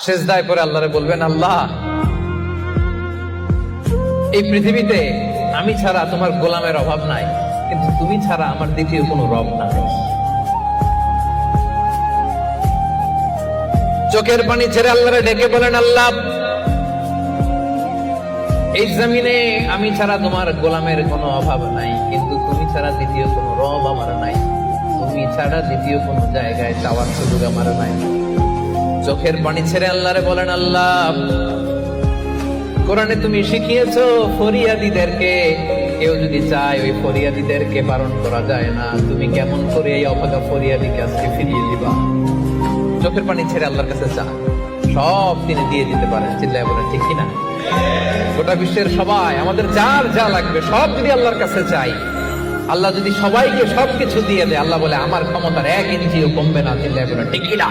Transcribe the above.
সিজদায় পড়ে আল্লাহরে বলবেন, আল্লাহ এই পৃথিবীতে আমি ছাড়া তোমার গোলামের অভাব নাই, কিন্তু তুমি ছাড়া আমার দ্বিতীয় কোনো রব নাই। চোখের পানি ছেড়ে আল্লাহরে ডেকে বলেন, আল্লাহ এই জমিনে আমি ছাড়া তোমার গোলামের কোনো অভাব নাই, কিন্তু তুমি ছাড়া দ্বিতীয় কোনো রব আমার নাই, তুমি ছাড়া দ্বিতীয় কোনো জায়গায় চাওয়ার সুযোগ আমার নাই। চোখের পানি ছেড়ে আল্লাহরে বলেন, আল্লাহ কোরআনে তুমি শিখিয়েছো ফরিয়াদীদেরকে কেউ যদি চায় ওই ফরিয়াদীদেরকে বারণ করা যায় না, তুমি কেমন করে এই অভাগা ফরিয়াদীকে আজকে ফিরিয়ে দিবা? চোখের পানি ছেড়ে আল্লাহর কাছে চা, সব তিনি দিয়ে দিতে পারেন। চিল্লায় বলেন ঠিক কিনা? গোটা বিশ্বের সবাই আমাদের যার যা লাগবে সব যদি আল্লাহর কাছে চাই, আল্লাহ যদি সবাইকে সবকিছু দিয়ে দেয়, আল্লাহ বলে আমার ক্ষমতার 1 ইঞ্চিও কমবে না। চিল্লায় বলেন ঠিক কিনা?